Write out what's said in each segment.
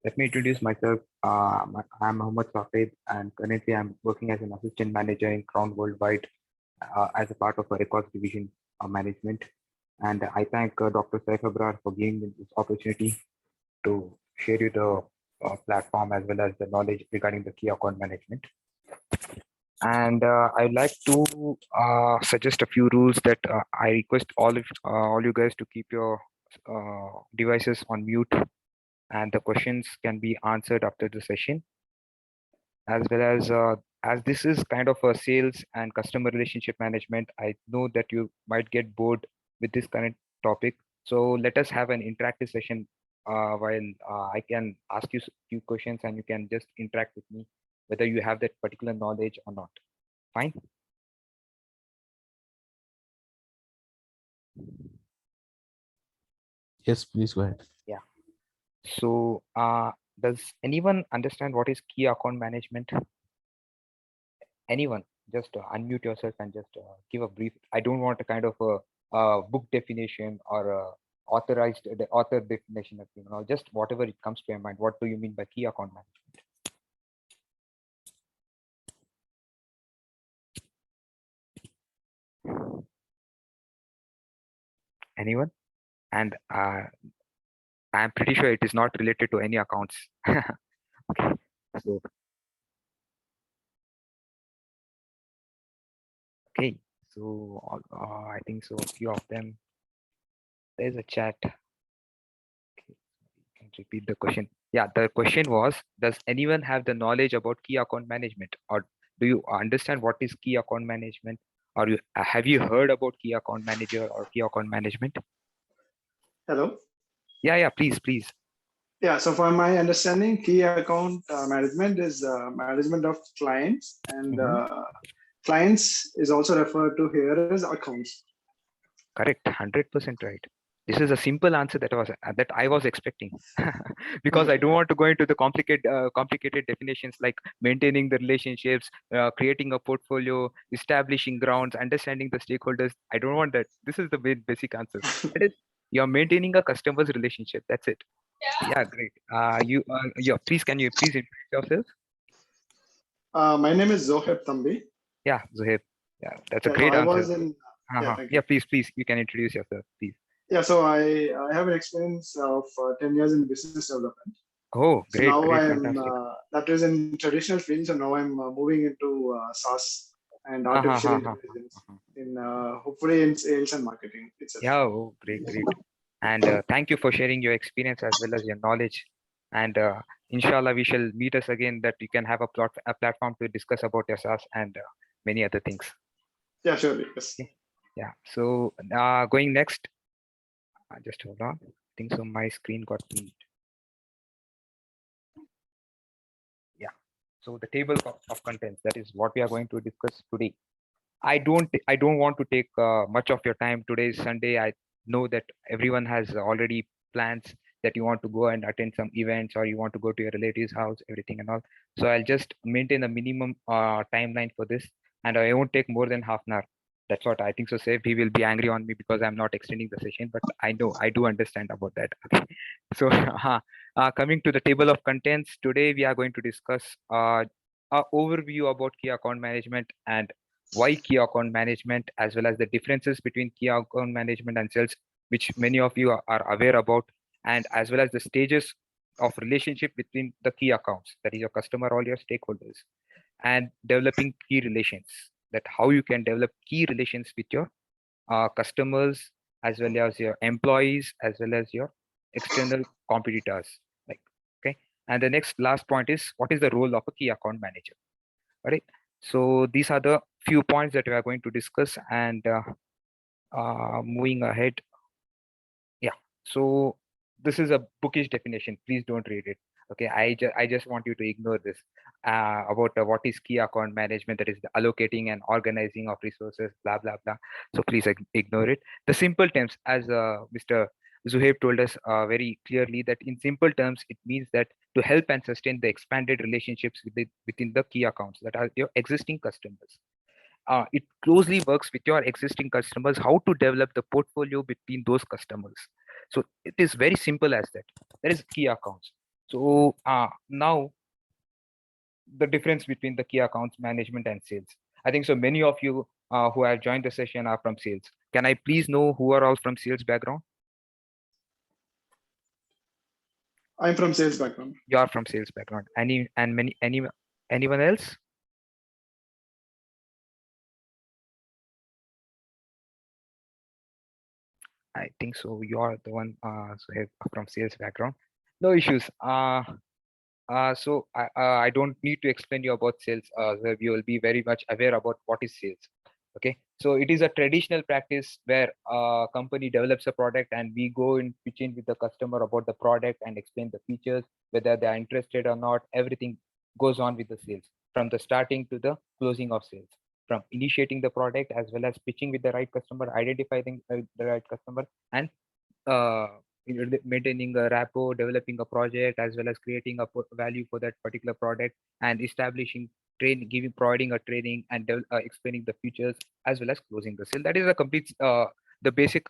Let me introduce myself. I'm Mohd Saquib, and currently I'm working as an assistant manager in Crown Worldwide as a part of a records division management. And I thank Dr. Saif Abrar for giving me this opportunity to share you the platform as well as the knowledge regarding the key account management. And I'd like to suggest a few rules that I request all you guys to keep your devices on mute, and the questions can be answered after the session, as well as this is kind of a sales and customer relationship management. I know that you might get bored with this current topic, so let us have an interactive session while I can ask you a few questions and you can just interact with me whether you have that particular knowledge or not. Fine. Yes, please go ahead. Yeah. So does anyone understand what is key account management? Anyone? Just unmute yourself and just give a brief. I don't want a kind of a book definition or a authorized the author definition of, just whatever it comes to your mind. What do you mean by key account management? Anyone? And I'm pretty sure it is not related to any accounts. Okay. So okay, so I think so a few of them. There's a chat. Okay, you can repeat the question. Yeah, the question was, does anyone have the knowledge about key account management, or do you understand what is key account management, or have you heard about key account manager or key account management? Hello. Yeah, please. Yeah, so for my understanding, key account management is management of clients, and clients is also referred to here as accounts. Correct, 100% right. This is a simple answer that I was expecting, because I don't want to go into the complicated definitions like maintaining the relationships, creating a portfolio, establishing grounds, understanding the stakeholders. I don't want that. This is the basic answer. That is, you're maintaining a customer's relationship. That's it. Yeah, great. Please, can you please introduce yourself? My name is Zohaib Tambi. Yeah, Zohaib. Yeah, that's a great answer. Yeah, please, you can introduce yourself, please. Yeah, so I have an experience of 10 years in business development. Oh, great. So now I'm that is in traditional field. So now I'm moving into SaaS and artificial intelligence in hopefully in sales and marketing itself. Yeah, oh, great. And thank you for sharing your experience as well as your knowledge. And inshallah, we shall meet us again that you can have a platform to discuss about your SaaS and many other things. Yeah, sure. Yes. Okay. Yeah. So going next, just hold on. I think so. My screen got moved. Yeah. So the table of contents, that is what we are going to discuss today. I don't want to take much of your time. Today is Sunday. I know that everyone has already plans that you want to go and attend some events, or you want to go to your relative's house, everything and all. So I'll just maintain a minimum timeline for this, and I won't take more than half an hour. That's what I think so. Safe, he will be angry on me because I'm not extending the session, but I know I do understand about that. Okay. So coming to the table of contents, today we are going to discuss an overview about key account management and why key account management, as well as the differences between key account management and sales, which many of you are aware about, and as well as the stages of relationship between the key accounts, that is your customer, all your stakeholders, and developing key relations, that how you can develop key relations with your customers, as well as your employees, as well as your external competitors. Like, okay. And the last point is, what is the role of a key account manager? All right. So these are the few points that we are going to discuss, and moving ahead. Yeah. So this is a bookish definition. Please don't read it. Okay. I just want you to ignore this about what is key account management. That is the allocating and organizing of resources, blah, blah, blah. So please ignore it. The simple terms, as Mr. Zuhaib told us very clearly, that in simple terms, it means that to help and sustain the expanded relationships within the key accounts that are your existing customers. It closely works with your existing customers, how to develop the portfolio between those customers. So it is very simple as that. There is key accounts. So now the difference between the key accounts management and sales. I think so many of you who have joined the session are from sales. Can I please know who are all from sales background? I'm from sales background. You are from sales background. Anyone else? I think so. You are the one from sales background. No issues. So I don't need to explain you about sales. You will be very much aware about what is sales. Okay, so it is a traditional practice where a company develops a product and we go and pitch in with the customer about the product and explain the features, whether they are interested or not. Everything goes on with the sales from the starting to the closing of sales, from initiating the product as well as pitching with the right customer, identifying the right customer, and uh, maintaining a rapport, developing a project, as well as creating a value for that particular product, and establishing providing a training and explaining the features, as well as closing the sale. That is a complete the basic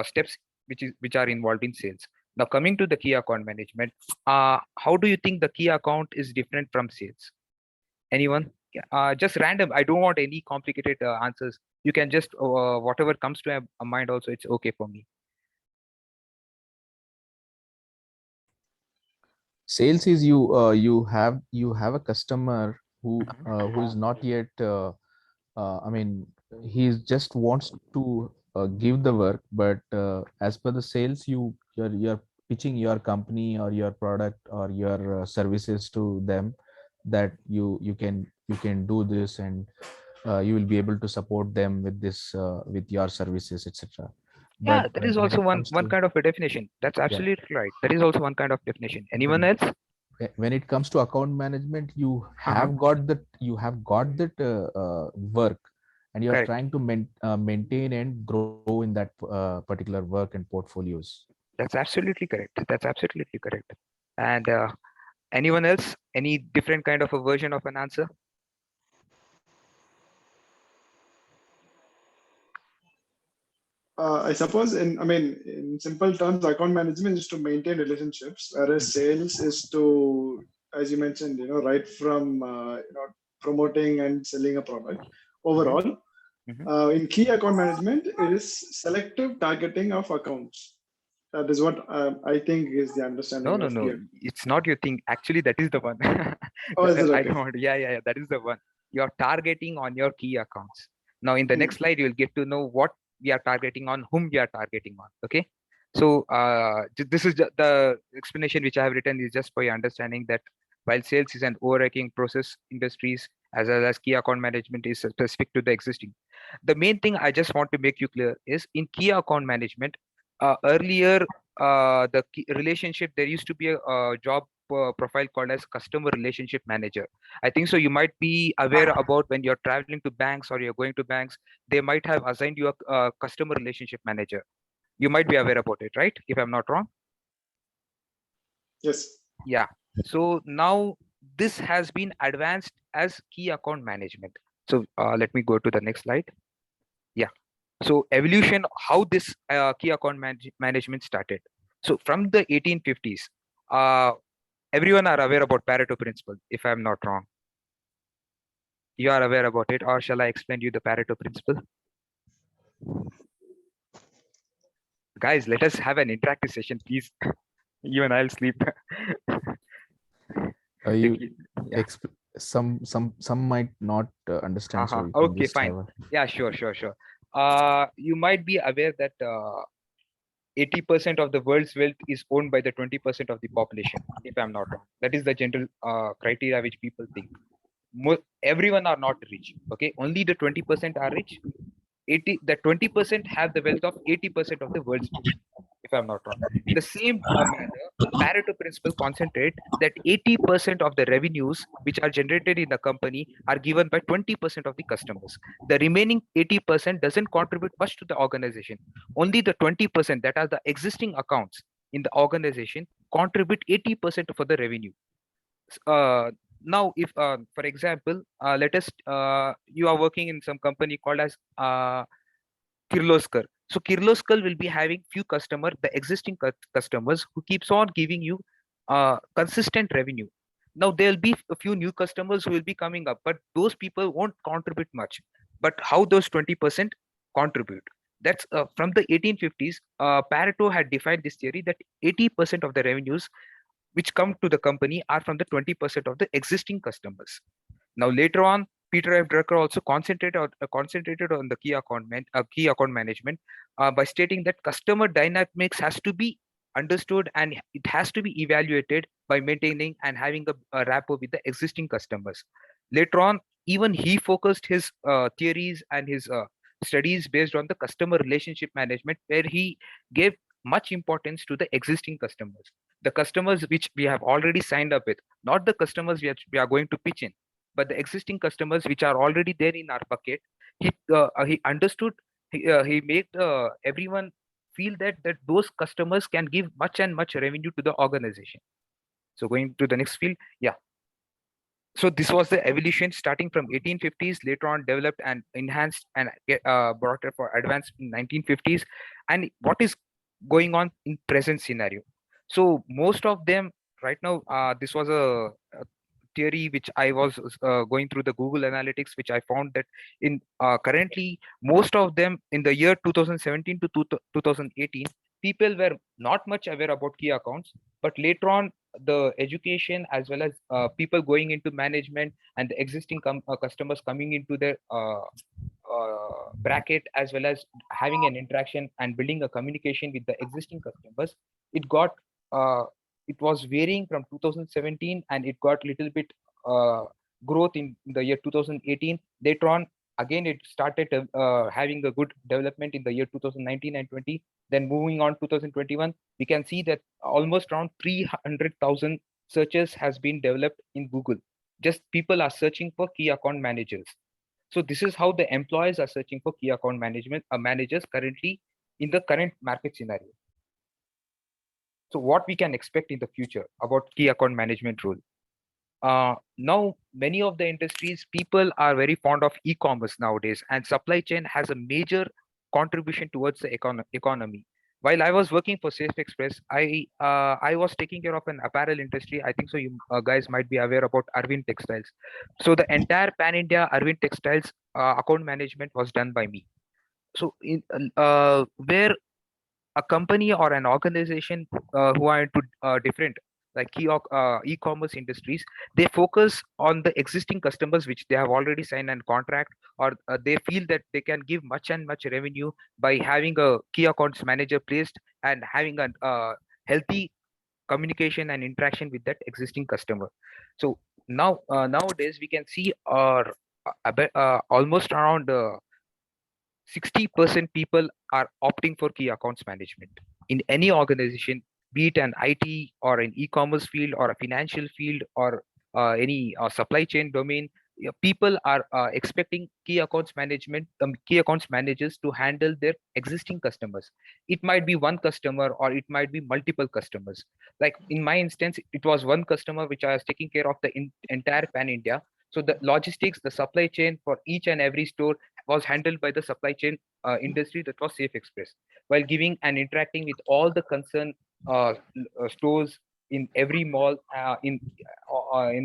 steps which are involved in sales. Now coming to the key account management, how do you think the key account is different from sales? Anyone? Just random. I don't want any complicated answers. You can just whatever comes to a mind. Also, it's okay for me. Sales is you have a customer who is not yet I mean he just wants to give the work, but as per the sales, you're pitching your company or your product or your services to them, that you can do this, and you will be able to support them with this with your services, etc. Yeah, But that is when also it one comes one to, kind of a definition. That's yeah, absolutely right. That is also one kind of definition. Anyone when else? when it comes to account management, Uh-huh. you have got that work, and you are Correct. trying to maintain and grow in that particular work and portfolios. That's absolutely correct. That's absolutely correct. And anyone else? Any different kind of a version of an answer? I suppose in simple terms, account management is to maintain relationships, whereas Mhm. sales is to, as you mentioned, right from promoting and selling a product. Mhm. Overall, Mhm. in key account management, it is selective targeting of accounts. That is what I think is the No, understanding no, of key no. account. It's not your thing. Actually, that is the one. Oh, is it I okay? don't want. Yeah, yeah, yeah. That is the one. You're targeting on your key accounts. Now, in the Hmm. next slide, you'll get to know what we are targeting on, whom we are targeting on. Okay. So, this is the explanation which I have written is just for your understanding that while sales is an overarching process, industries as well as key account management is specific to the existing. The main thing I just want to make you clear is in key account management, earlier the relationship, there used to be a job profile called as customer relationship manager. I think so you might be aware about when you're traveling to banks or you're going to banks, they might have assigned you a customer relationship manager. You might be aware about it, right? If I'm not wrong. Yes. Yeah. So now this has been advanced as key account management. So let me go to the next slide. Yeah. So evolution, how this key account management started. So from the 1850s, uh, everyone are aware about Pareto principle, if I'm not wrong. You are aware about it, or shall I explain you the Pareto principle? Guys, let us have an interactive session, please. Even I'll sleep. You Yeah. some might not understand, so you can Okay, just fine. have a. Yeah, sure, sure, sure. You might be aware that 80% of the world's wealth is owned by the 20% of the population, if I'm not wrong. That is the general criteria which people think. Everyone are not rich. Okay, only the 20% are rich. 80, the 20% have the wealth of 80% of the world's wealth, if I'm not wrong. In the same manner, Pareto principle concentrate that 80% of the revenues which are generated in the company are given by 20% of the customers. The remaining 80% doesn't contribute much to the organization. Only the 20% that are the existing accounts in the organization contribute 80% for the revenue. uh, Now if for example, let us you are working in some company called as Kirloskar. So Kirloskar will be having few customer, the existing customers who keeps on giving you consistent revenue. Now there'll be a few new customers who will be coming up, but those people won't contribute much. But how those 20% contribute? That's from the 1850s. Pareto had defined this theory that 80% of the revenues which come to the company are from the 20% of the existing customers. Now later on, Peter F. Drucker also concentrated on the key account management by stating that customer dynamics has to be understood and it has to be evaluated by maintaining and having a rapport with the existing customers. Later on, even he focused his theories and his studies based on the customer relationship management, where he gave much importance to the existing customers, the customers which we have already signed up with, not the customers we are going to pitch in, but the existing customers which are already there in our bucket. He understood. He made everyone feel that those customers can give much and much revenue to the organization. So going to the next field, yeah. So this was the evolution starting from 1850s, later on developed and enhanced and brought it for advanced in 1950s. And what is going on in present scenario? So most of them right now, this was a theory which I was going through the Google Analytics, which I found that in currently most of them in the year 2017 to 2018, people were not much aware about key accounts, but later on the education as well as people going into management and the existing customers coming into their bracket, as well as having an interaction and building a communication with the existing customers, it got it was varying from 2017 and it got little bit growth in the year 2018. Later on, again it started having a good development in the year 2019 and 20. Then moving on 2021, we can see that almost around 300,000 searches has been developed in Google. Just people are searching for key account managers. So this is how the employers are searching for key account managers currently in the current market scenario. So what we can expect in the future about key account management role? Now many of the industries, people are very fond of e-commerce nowadays, and supply chain has a major contribution towards the economy. While I was working for Safe Express, I was taking care of an apparel industry. I think so you guys might be aware about Arvind Textiles. So the entire pan India Arvind Textiles account management was done by me. So in where a company or an organization who are into different like e-commerce industries, they focus on the existing customers which they have already signed a contract, or they feel that they can give much and much revenue by having a key accounts manager placed and having a healthy communication and interaction with that existing customer. So now nowadays we can see almost around 60% people are opting for key accounts management in any organization, be it an IT or an e-commerce field or a financial field or any supply chain domain. People are expecting key accounts managers to handle their existing customers. It might be one customer or it might be multiple customers. Like in my instance, it was one customer which I was taking care of the entire pan India. So the logistics, the supply chain for each and every store was handled by the supply chain industry, that was Safe Express, while giving and interacting with all the concerned stores in every mall, in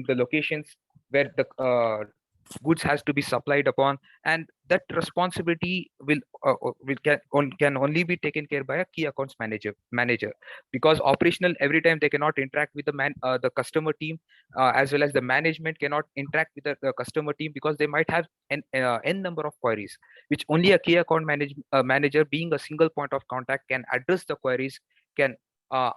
the locations where the goods has to be supplied upon, and that responsibility can only be taken care by a key accounts manager, because operational every time they cannot interact with the customer team, as well as the management cannot interact with the customer team, because they might have n number of queries, which only a key account manager, being a single point of contact, can address the queries, can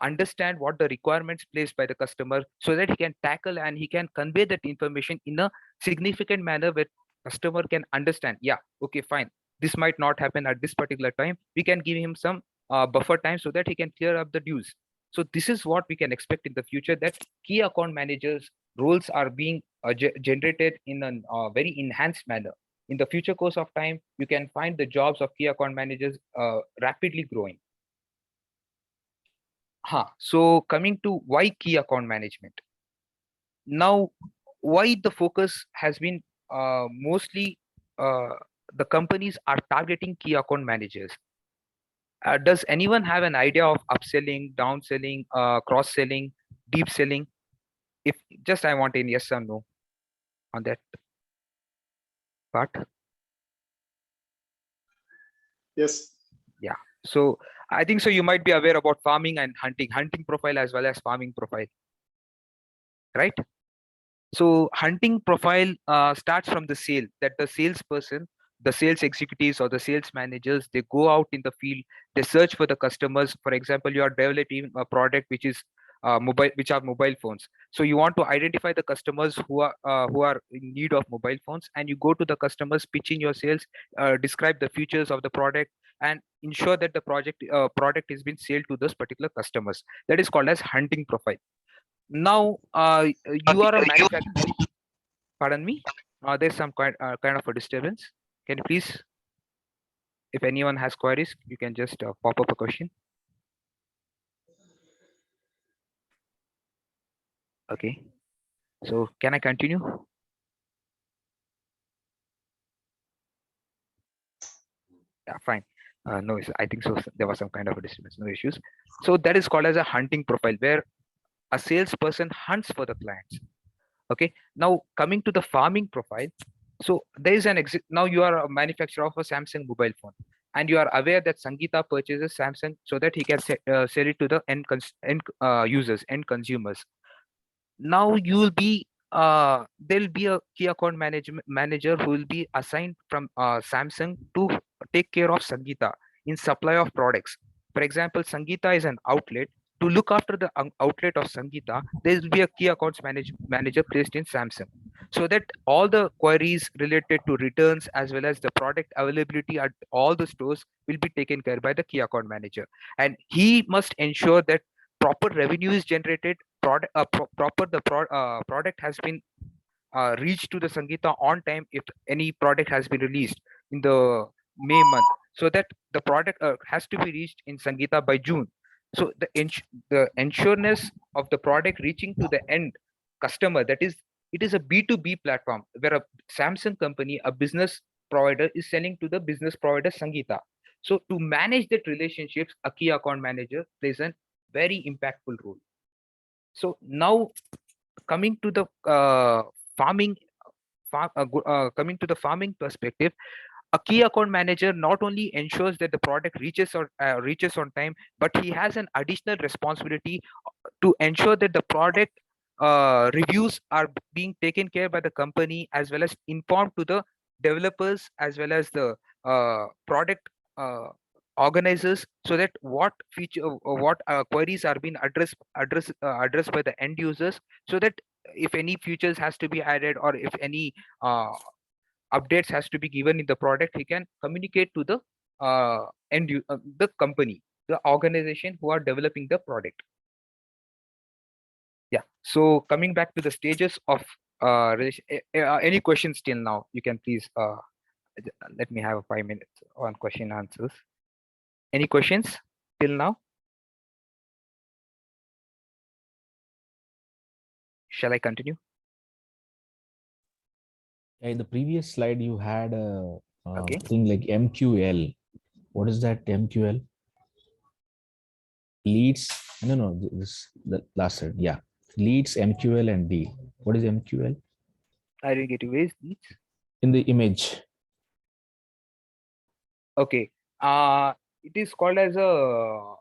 understand what the requirements placed by the customer, so that he can tackle and he can convey that information in a significant manner where customer can understand, yeah, okay, fine, this might not happen at this particular time, we can give him some buffer time so that he can clear up the dues. So this is what we can expect in the future, that key account managers roles are being generated in a very enhanced manner. In the future course of time, you can find the jobs of key account managers rapidly growing. So coming to why key account management. Now, why the focus has been mostly the companies are targeting key account managers. Does anyone have an idea of upselling, downselling, cross-selling, deep selling? If just I want a yes or no on that part. Yes. Yeah. So I think so you might be aware about farming and hunting profile as well as farming profile, right? So hunting profile starts from the sale, that the salesperson, the sales executives or the sales managers, they go out in the field, they search for the customers. For example, you are developing a product which is which are mobile phones. So you want to identify the customers who are in need of mobile phones, and you go to the customers, pitching your sales, describe the features of the product, and ensure that the product is being sold to those particular customers. That is called as hunting profile. Now, you are a manufacturer. Pardon me. There's some kind of a disturbance. Can you please, if anyone has queries, you can just pop up a question. Okay. So can I continue? Yeah, fine. No, I think so. There was some kind of a disturbance. No issues. So that is called as a hunting profile, where a salesperson hunts for the clients. Okay. Now coming to the farming profile. So there is an exit. Now you are a manufacturer of a Samsung mobile phone, and you are aware that Sangeeta purchases Samsung so that he can sell it to the end users, end consumers. Now you will be there'll be a key account manager who will be assigned from Samsung to take care of Sangeeta in supply of products. For example, Sangeeta is an outlet. To look after the outlet of Sangeeta, there will be a key accounts manager placed in Samsung, so that all the queries related to returns as well as the product availability at all the stores will be taken care by the key account manager, and he must ensure that proper revenue is generated, product has been reached to the Sangeeta on time if any product has been released in the May month, so that the product has to be reached in Sangeeta by June. So the ensureness of the product reaching to the end customer, that is, it is a B2B platform where a Samsung company, a business provider, is selling to the business provider Sangeeta. So to manage that relationships, a key account manager plays a very impactful role. So now coming to the farming coming to the farming perspective, a key account manager not only ensures that the product reaches on time, but he has an additional responsibility to ensure that the product reviews are being taken care by the company, as well as informed to the developers as well as the product uh, organizers, so that what feature what queries are being addressed by the end users, so that if any features has to be added, or if any updates has to be given in the product, he can communicate to the the company, the organization who are developing the product. Yeah. So coming back to the stages of any questions till now, you can please let me have 5 minutes on question answers. Any questions till now? Shall I continue? In the previous slide, you had a Okay. thing like MQL. What is that MQL? Leads. No. This the last slide. Yeah, leads, MQL, and D. What is MQL? I didn't get you. Where is these? In the image. Okay. It is called as a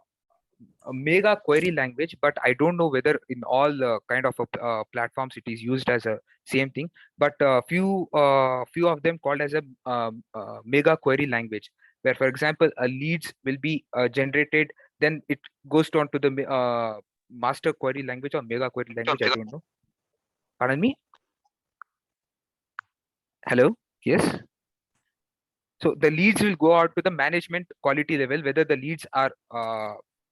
mega query language, but I don't know whether in all kind of platforms it is used as a same thing. But few of them called as a mega query language, where, for example, a leads will be generated, then it goes on to the master query language or mega query language. I don't know. Pardon me. Hello. Yes. So the leads will go out to the management quality level, whether the leads are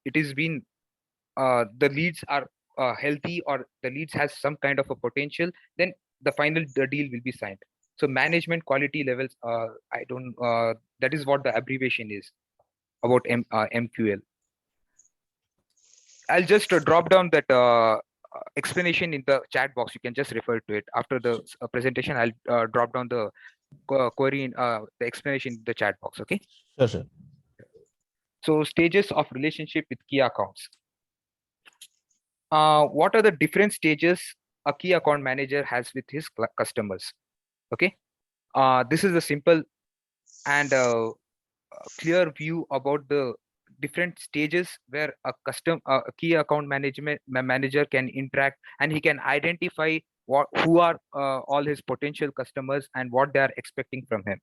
it is been the leads are healthy, or the leads has some kind of a potential, then the deal will be signed. So management quality levels, I don't that is what the abbreviation is about MQL. I'll just drop down that explanation in the chat box. You can just refer to it after the presentation. I'll drop down the query in the explanation in the chat box. Okay. Sure. So stages of relationship with key accounts. what are the different stages a key account manager has with his customers. Okay, this is a simple and clear view about the different stages where a key account manager can interact, and he can identify who are all his potential customers and what they are expecting from him.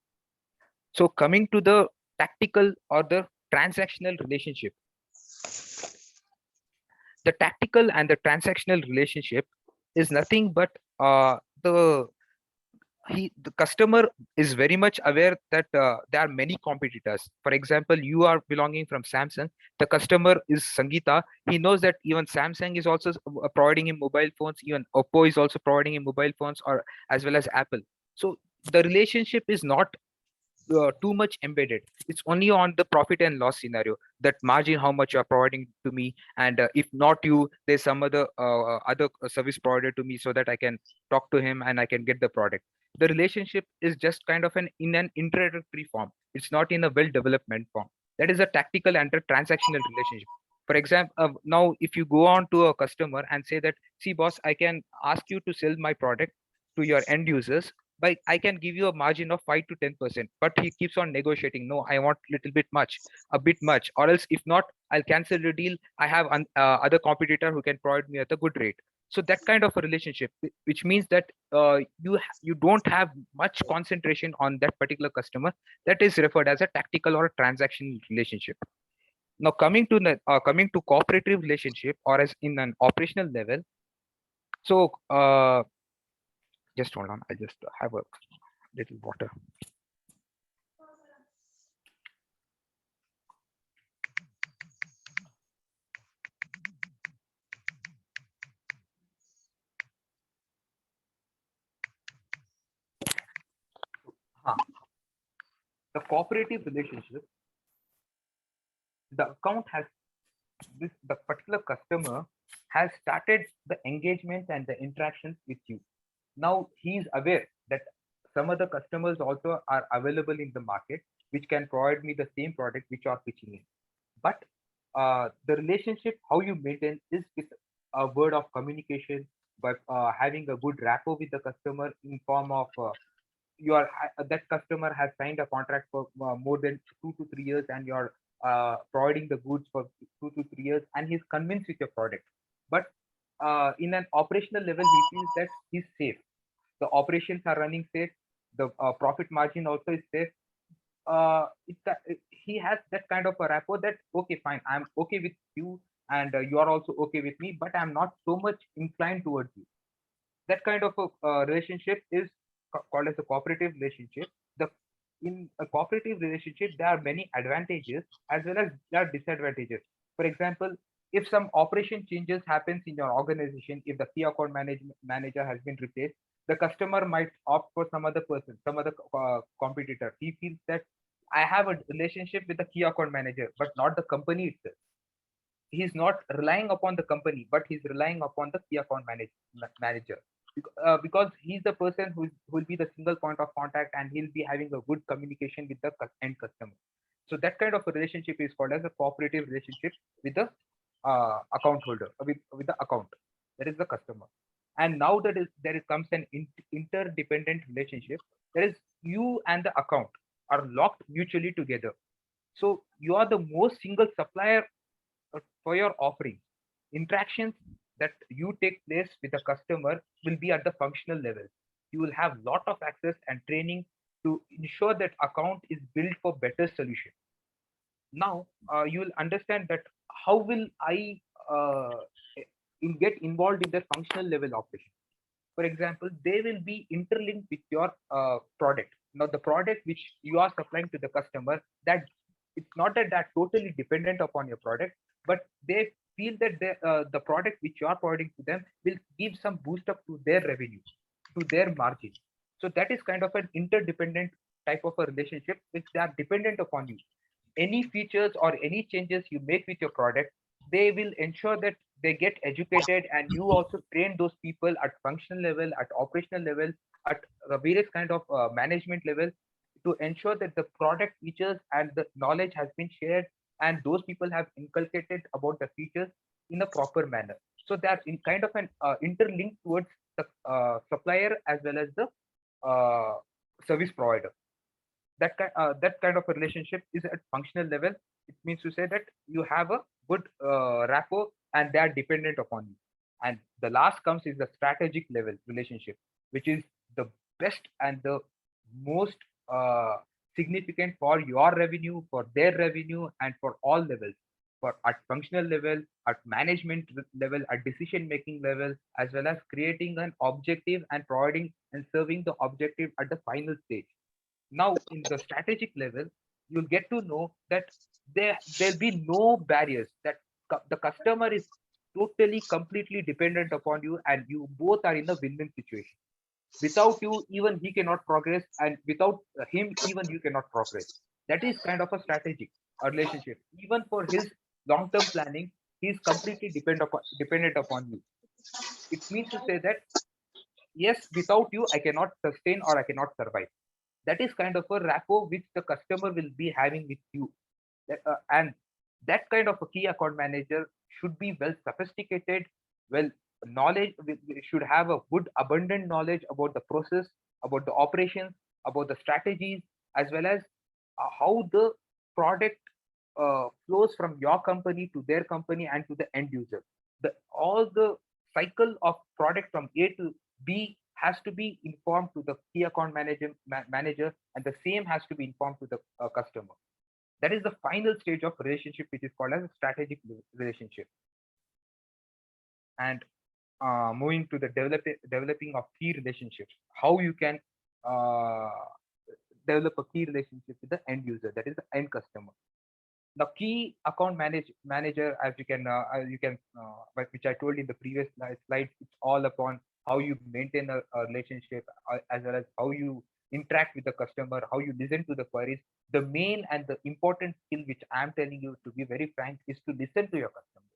So coming to the tactical or the transactional relationship, the tactical and the transactional relationship is nothing but the customer is very much aware that there are many competitors. For example, you are belonging from Samsung, the customer is Sangeeta. He knows that even Samsung is also providing him mobile phones, even Oppo is also providing him mobile phones, or as well as Apple. So the relationship is not too much embedded. It's only on the profit and loss scenario, that margin how much you are providing to me, and if not you, there's some other service provider to me, so that I can talk to him and I can get the product. The relationship is just kind of an introductory form. It's not in a well development form. That is a tactical and a transactional relationship. For example, now if you go on to a customer and say that, see boss, I can ask you to sell my product to your end users, by I can give you a margin of 5 to 10%, but he keeps on negotiating. No, I want little bit much, a bit much, or else if not, I'll cancel the deal. I have other competitor who can provide me at a good rate. So that kind of a relationship, which means that you don't have much concentration on that particular customer, that is referred as a tactical or a transactional relationship. Now coming to cooperative relationship, or as in an operational level. So just hold on, I just have a little water. The cooperative relationship, the account has the particular customer has started the engagement and the interactions with you. Now he is aware that some other customers also are available in the market which can provide me the same product which are pitching in. But the relationship, how you maintain, is with a word of communication, by having a good rapport with the customer in form of that customer has signed a contract for more than 2 to 3 years, and you're providing the goods for 2 to 3 years, and he's convinced with your product. But in an operational level, he feels that he's safe. The operations are running safe. The profit margin also is safe. He has that kind of a rapport that, okay, fine, I'm okay with you, and you are also okay with me, but I'm not so much inclined towards you. That kind of a relationship is called as a cooperative relationship. In a cooperative relationship, there are many advantages as well as there are disadvantages. For example, if some operation changes happens in your organization, if the key account manager has been replaced, the customer might opt for some other person, some other competitor. He feels that I have a relationship with the key account manager, but not the company itself. He's not relying upon the company, but he's relying upon the key account manager, because he's the person who will be the single point of contact, and he'll be having a good communication with the end customer. So that kind of a relationship is called as a cooperative relationship with the account holder, with the account, that is the customer. And now there comes an interdependent relationship. There is you and the account are locked mutually together. So you are the most single supplier for your offering. Interactions that you take place with a customer will be at the functional level. You will have lot of access and training to ensure that account is built for better solution. Now you will understand that how will I get involved in the functional level operation. For example, they will be interlinked with your product. Now the product which you are supplying to the customer, that it's not that they're totally dependent upon your product, but they feel that the product which you are providing to them will give some boost up to their revenue, to their margin. So that is kind of an interdependent type of a relationship which they are dependent upon you. Any features or any changes you make with your product, they will ensure that they get educated, and you also train those people at functional level, at operational level, at various kind of management level, to ensure that the product features and the knowledge has been shared, and those people have inculcated about the features, in a proper manner. So that's in kind of an interlink towards the supplier as well as the uh, service provider. That kind of a relationship is at functional level. It means to say that you have a good rapport and they are dependent upon you. And the last comes is the strategic level relationship, which is the best and the most uh, significant for your revenue, for their revenue, and for all levels, for at functional level, at management level, at decision making level, as well as creating an objective and providing and serving the objective at the final stage. Now in the strategic level, you'll get to know that there'll be no barriers, that the customer is totally completely dependent upon you, and you both are in a win-win situation. Without you, even he cannot progress, and without him, even you cannot progress. That is kind of a strategic relationship. Even for his long-term planning, he is completely dependent upon you. It means to say that yes, without you I cannot sustain or I cannot survive. That is kind of a rapport which the customer will be having with you. And that kind of a key account manager should be well sophisticated, well knowledge, we should have a good abundant knowledge about the process, about the operations, about the strategies, as well as how the product flows from your company to their company and to the end user. All the cycle of product from A to B has to be informed to the key account manager, and the same has to be informed to the customer. That is the final stage of relationship, which is called as a strategic relationship. And moving to the developing of key relationships, how you can uh, develop a key relationship with the end user, that is the end customer. The key account manager, as you can which I told in the previous slide, it's all upon how you maintain a relationship, as well as how you interact with the customer, how you listen to the queries. The main and the important skill which I'm telling you, to be very frank, is to listen to your customer.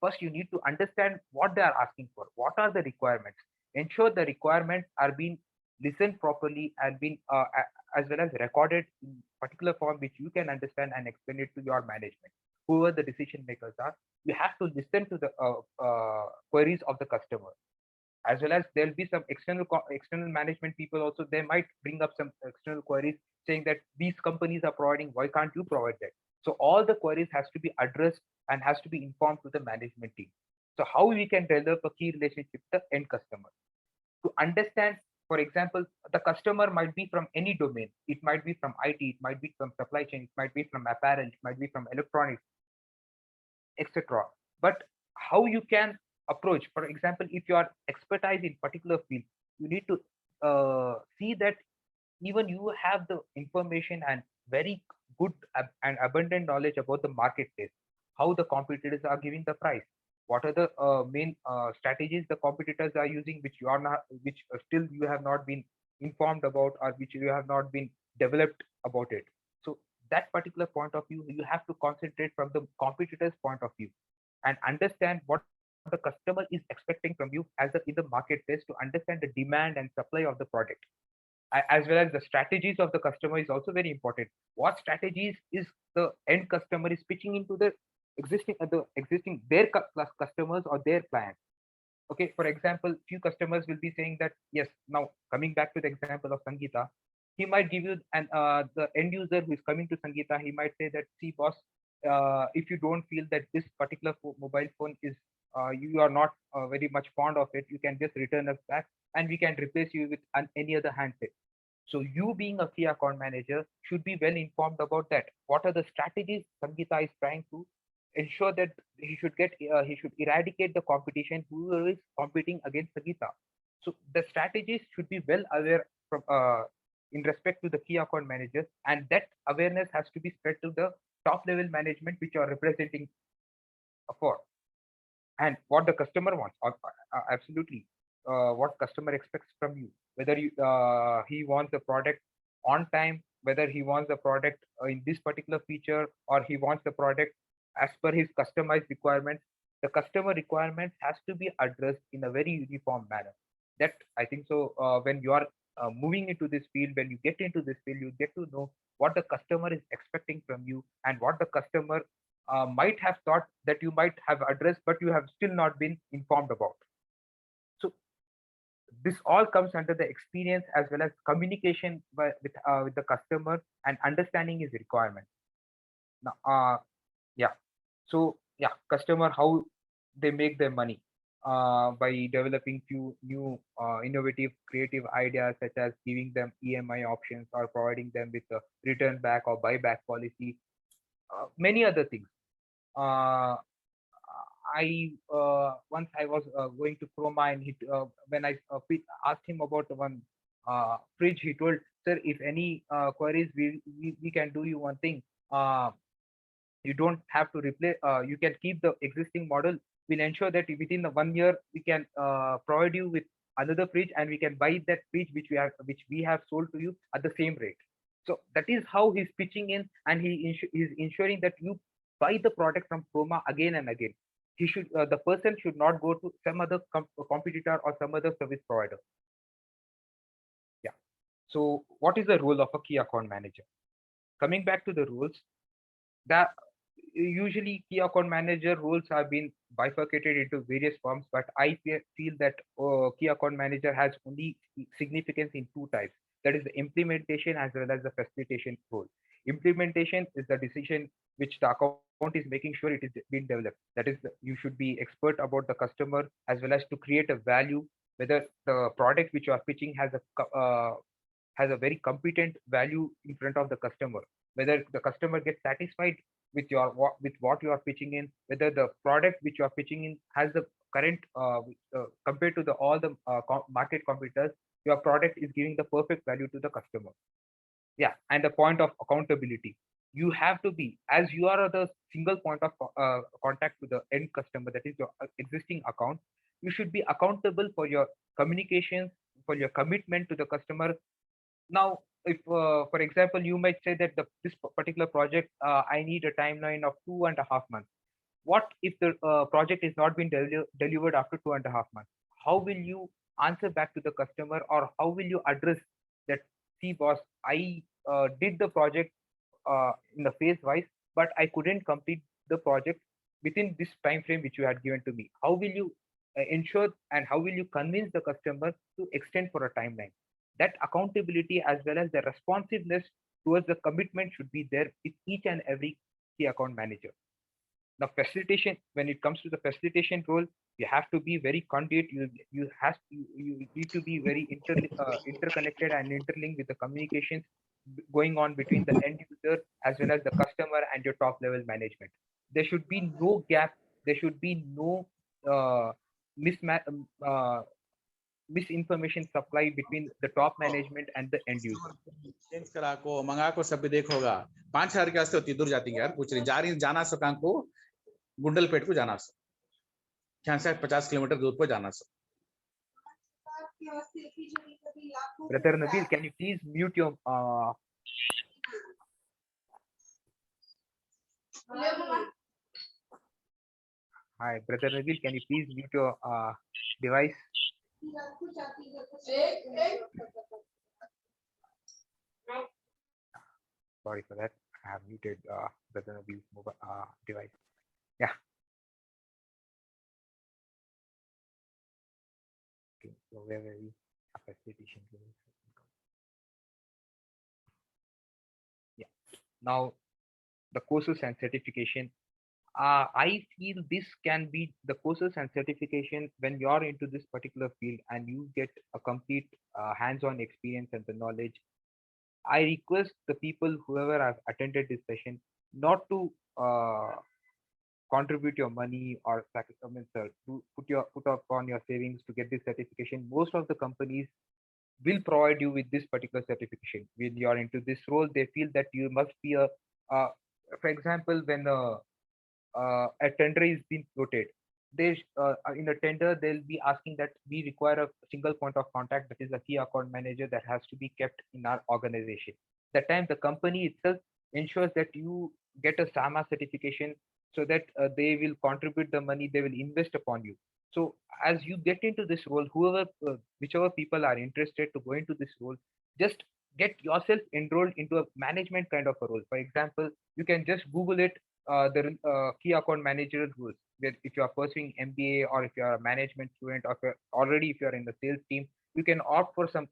First you need to understand what they are asking for, what are the requirements, ensure the requirements are being listened properly and being as well as recorded in particular form which you can understand and explain it to your management, whoever the decision makers are. You have to listen to the queries of the customer, as well as there'll be some external management people also. They might bring up some external queries saying that these companies are providing, why can't you provide that? So all the queries has to be addressed and has to be informed to the management team. So how we can develop a key relationship with the end customer, to understand, for example, the customer might be from any domain. It might be from IT, it might be from supply chain, it might be from apparel, it might be from electronics, etc. But how you can approach, for example, if you are expertise in particular field, you need to see that even you have the information and very good and abundant knowledge about the marketplace, how the competitors are giving the price, what are the main strategies the competitors are using, which you are not, which still you have not been informed about, or which you have not been developed about it. So that particular point of view, you have to concentrate from the competitor's point of view and understand what the customer is expecting from you as in the marketplace, to understand the demand and supply of the product, as well as the strategies of the customer is also very important. What strategies is the end customer is pitching into the existing their customers or their clients? Okay, for example, few customers will be saying that yes, now coming back to the example of Sangeeta, he might give you, and the end user who is coming to Sangeeta, he might say that, see boss, if you don't feel that this particular mobile phone is you are not very much fond of it, you can just return us back and we can replace you with any other handset. So you being a key account manager should be well informed about that. What are the strategies Sangeeta is trying to ensure that he should eradicate the competition who is competing against Sangeeta. So the strategies should be well aware from in respect to the key account managers, and that awareness has to be spread to the top level management which you are representing for. And what the customer wants, absolutely, what customer expects from you, whether he wants the product on time, whether he wants the product in this particular feature, or he wants the product as per his customized requirements. The customer requirements has to be addressed in a very uniform manner. That I think so, when you are moving into this field, when you get into this field, you get to know what the customer is expecting from you and what the customer might have thought that you might have addressed, but you have still not been informed about. So this all comes under the experience as well as communication with the customer and understanding his requirement. Now, yeah. So yeah, customer, how they make their money by developing few new innovative, creative ideas such as giving them EMI options or providing them with a return back or buyback policy, many other things. I once I was going to Chroma and when I asked him about one fridge, he told, sir, if any queries, we can do you one thing. You don't have to replace, you can keep the existing model. We'll ensure that within the 1 year we can provide you with another fridge, and we can buy that fridge which we have sold to you at the same rate. So that is how he's pitching in, and he's ensuring that you buy the product from Chroma again and again. He should the person should not go to some other competitor or some other service provider. Yeah. So what is the role of a key account manager? Coming back to the roles, that usually key account manager roles have been bifurcated into various forms, but I feel that key account manager has only significance in two types. That is the implementation as well as the facilitation role. Implementation is the decision which the account is making sure it is being developed. That is, you should be expert about the customer as well as to create a value, whether the product which you are pitching has a very competent value in front of the customer, whether the customer gets satisfied with with what you are pitching in, whether the product which you are pitching in has the current compared to the all the market competitors, your product is giving the perfect value to the customer. Yeah. And the point of accountability, you have to be, as you are the single point of contact to the end customer, that is your existing account, you should be accountable for your communications, for your commitment to the customer. Now, if for example you might say that this particular project, I need a timeline of 2.5 months. What if the project is not been delivered after 2.5 months? How will you answer back to the customer, or how will you address that? See boss, I did the project in the phase wise, but I couldn't complete the project within this time frame which you had given to me. How will you ensure, and how will you convince the customer to extend for a timeline? That accountability as well as the responsiveness towards the commitment should be there with each and every key account manager. Now, facilitation, when it comes to the facilitation role, you have to be very conduit. You need to be very interconnected and interlinked with the communications going on between the end user as well as the customer and your top level management. There should be no gap. There should be no misinformation supply between the top management and the end user. Change करा को मंगा को सब देख होगा 5,000 के वास्ते होती दूर जाती है यार, कुछ नहीं जा रही जाना सका को गुंडलपेट को जाना सक यहाँ से 50 किलोमीटर दूर पर जाना सक. Brother Nabil, can you please mute your hi, Brother Nabil, can you please mute your device? Sorry for that. I have muted Brother Nabil's mobile device. Yeah. Okay, so where were we? Facilitation. Yeah. Now, the courses and certification. I feel this can be the courses and certification when you're into this particular field and you get a complete hands-on experience and the knowledge. I request the people, whoever have attended this session, not to contribute your money or to put up on your savings to get this certification. Most of the companies will provide you with this particular certification. When you are into this role, they feel that you must be a, for example, when a tender is being floated, they in a tender they'll be asking that we require a single point of contact, that is a key account manager, that has to be kept in our organization. That time the company itself ensures that you get a SAMA certification, so that they will contribute the money, they will invest upon you. So as you get into this role, whoever whichever people are interested to go into this role, just get yourself enrolled into a management kind of a role. For example, you can just Google it, key account managerial roles. Where if you are pursuing MBA or if you are a management student or if you are in the sales team, you can opt for some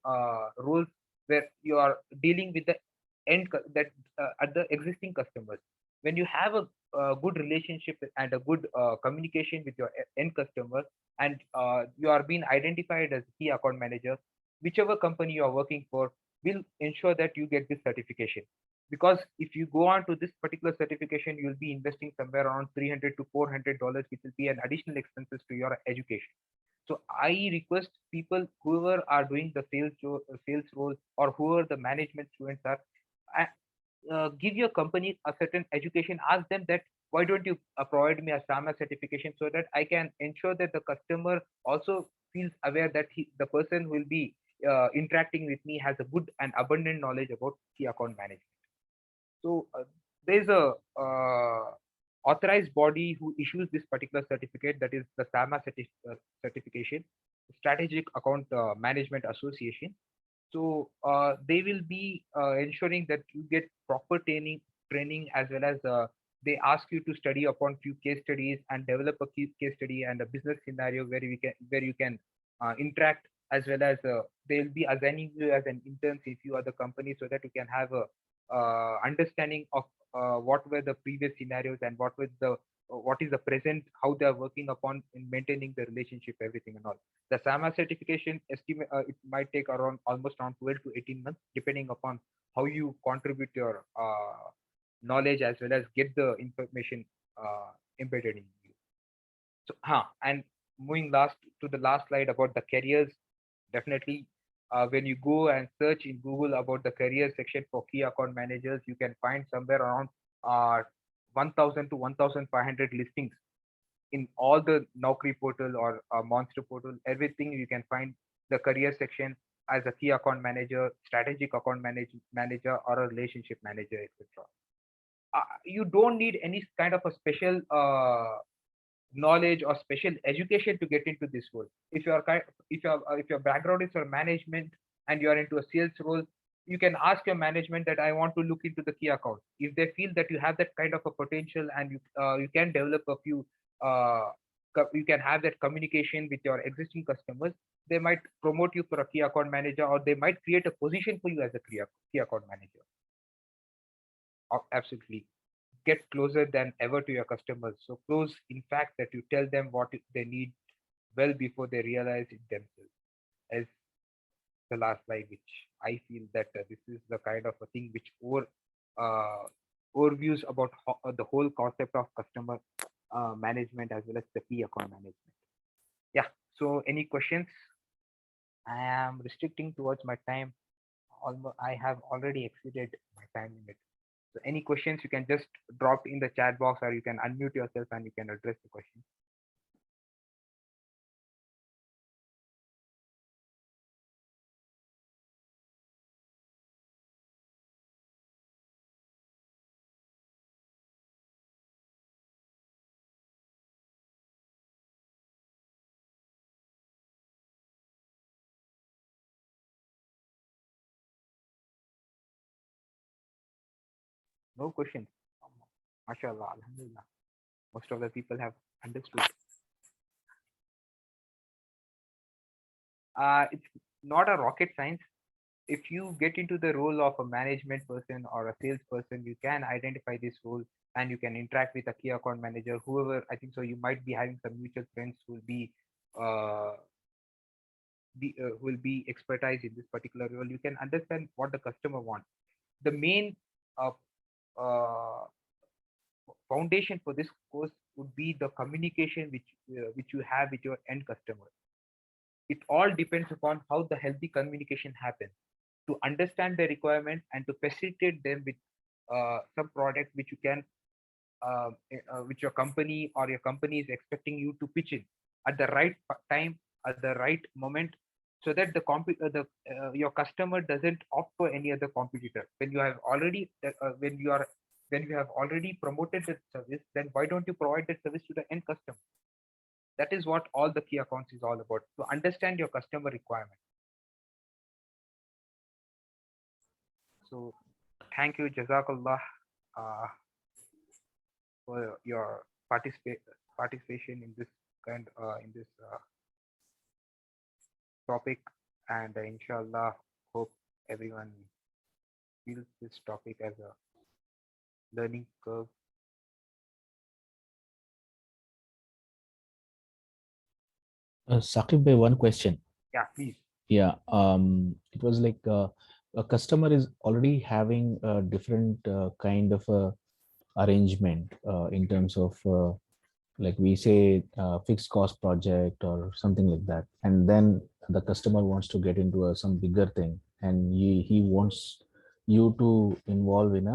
roles where you are dealing with the that at the existing customers. When you have a good relationship and a good communication with your end customer, and you are being identified as key account manager, whichever company you are working for will ensure that you get this certification. Because if you go on to this particular certification, you'll be investing somewhere around $300 to $400, which will be an additional expenses to your education. So I request people, whoever are doing the sales role, or whoever the management students are, give your company a certain education. Ask them that, why don't you provide me a SAMA certification, so that I can ensure that the customer also feels aware that the person who will be interacting with me has a good and abundant knowledge about key account management. So there's a authorized body who issues this particular certificate, that is the SAMA certification, Strategic Account Management Association. So they will be ensuring that you get proper training, as well as they ask you to study upon few case studies and develop a case study and a business scenario where you can interact, as well as they'll be assigning you as an intern if you are the company, so that you can have a understanding of what were the previous scenarios and what is the present, how they are working upon in maintaining the relationship, everything and all. The SAMA certification estimate, it might take almost around 12 to 18 months, depending upon how you contribute your knowledge, as well as get the information embedded in you. So, and moving last to the last slide about the careers, definitely when you go and search in Google about the career section for key account managers, you can find somewhere around 1,000 to 1,500 listings in all the Naukri portal or Monster portal. Everything you can find the career section as a key account manager, strategic account manager, or a relationship manager, etc. You don't need any kind of a special knowledge or special education to get into this role. If your background is for management and you are into a sales role, you can ask your management that I want to look into the key account. If they feel that you have that kind of a potential, and you can develop a few you can have that communication with your existing customers, they might promote you for a key account manager, or they might create a position for you as a key account manager. Absolutely. Get closer than ever to your customers. So close, in fact, that you tell them what they need well before they realize it themselves. As the last slide, which I feel that this is the kind of a thing which overviews about the whole concept of customer management, as well as the key account management. Yeah. So any questions? I am restricting towards my time. Almost, I have already exceeded my time limit. So any questions, you can just drop in the chat box, or you can unmute yourself and you can address the question. No questions. MashaAllah, Alhamdulillah. Most of the people have understood. It's not a rocket science. If you get into the role of a management person or a salesperson, you can identify this role and you can interact with a key account manager, whoever. I think so. You might be having some mutual friends who will be expertise in this particular role. You can understand what the customer wants. The main uh, uh, foundation for this course would be the communication which you have with your end customer. It all depends upon how the healthy communication happens, to understand the requirement and to facilitate them with some product which you can which your company or your company is expecting you to pitch in at the right time, at the right moment, so that your customer doesn't opt for any other competitor. When you have already when you have already promoted that service, then why don't you provide that service to the end customer? That is what all the key accounts is all about, to understand your customer requirement. So thank you, Jazakallah. for your participation in this topic, and inshallah, hope everyone feels this topic as a learning curve. Saqib bhai, one question. Yeah, please. Yeah, it was like a customer is already having a different kind of a arrangement in terms of like we say fixed cost project or something like that, and then the customer wants to get into some bigger thing, and he wants you to involve in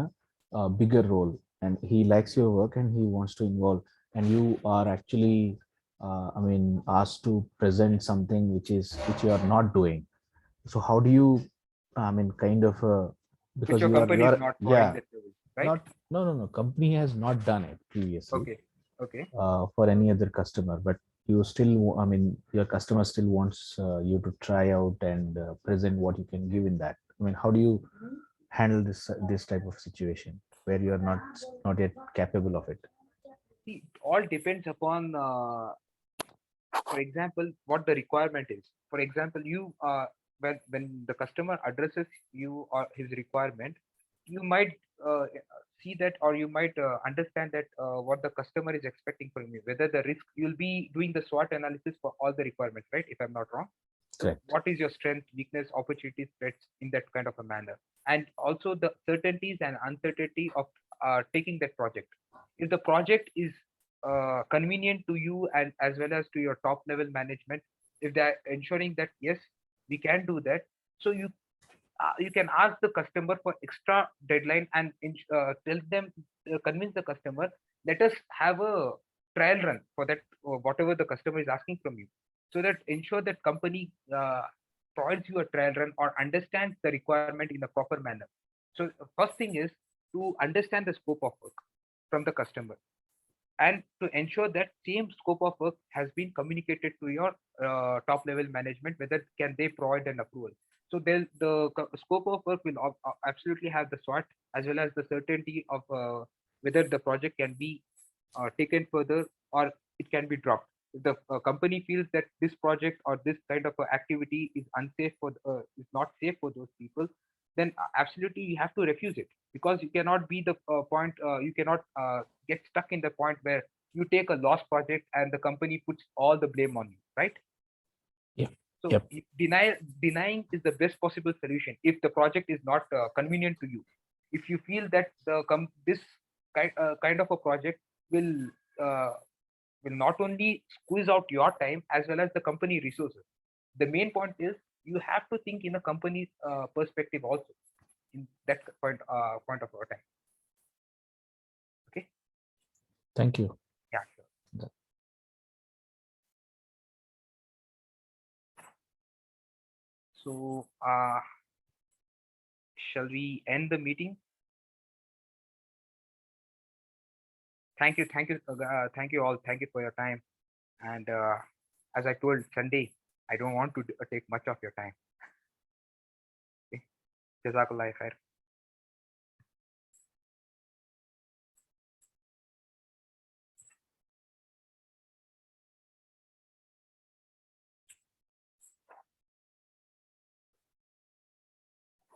a bigger role, and he likes your work and he wants to involve, and you are actually I mean asked to present something which you are not doing. So how do you I mean kind of Which because your you company is are not providing yeah, that service, right? not no, company has not done it previously Okay. Okay. for any other customer, but you still I mean your customer still wants you to try out and present what you can give in that. I mean, how do you handle this type of situation where you are not yet capable of it? See, it all depends upon for example, what the requirement is. For example, you when the customer addresses you or his requirement, you might see that, or you might understand that what the customer is expecting from you, whether the risk, you'll be doing the SWOT analysis for all the requirements, right? If I'm not wrong. So Correct. what is your strength, weakness, opportunities, threats in that kind of a manner, and also the certainties and uncertainty of taking that project. If the project is convenient to you and as well as to your top level management, if they're ensuring that yes, we can do that, so you can ask the customer for extra deadline and tell them, convince the customer, let us have a trial run for that, whatever the customer is asking from you, so that ensure that company provides you a trial run or understands the requirement in a proper manner. So first thing is to understand the scope of work from the customer, and to ensure that same scope of work has been communicated to your top level management, whether can they provide an approval. So scope of work will absolutely have the SWOT as well as the certainty of whether the project can be taken further or it can be dropped. If the company feels that this project or this kind of activity is unsafe for is not safe for those people, then absolutely you have to refuse it, because you cannot be the point, you cannot get stuck in the point where you take a lost project and the company puts all the blame on you, right? Yeah. So Yep. denying is the best possible solution if the project is not convenient to you. If you feel that this kind of a project will uh, will not only squeeze out your time as well as the company resources. The main point is you have to think in a company's perspective also in that point of our time. Okay. Thank you. Yeah, sure. So shall we end the meeting? Thank you all, thank you for your time, and as I told Sunday, I don't want to take much of your time. Okay. Jazakallah khair.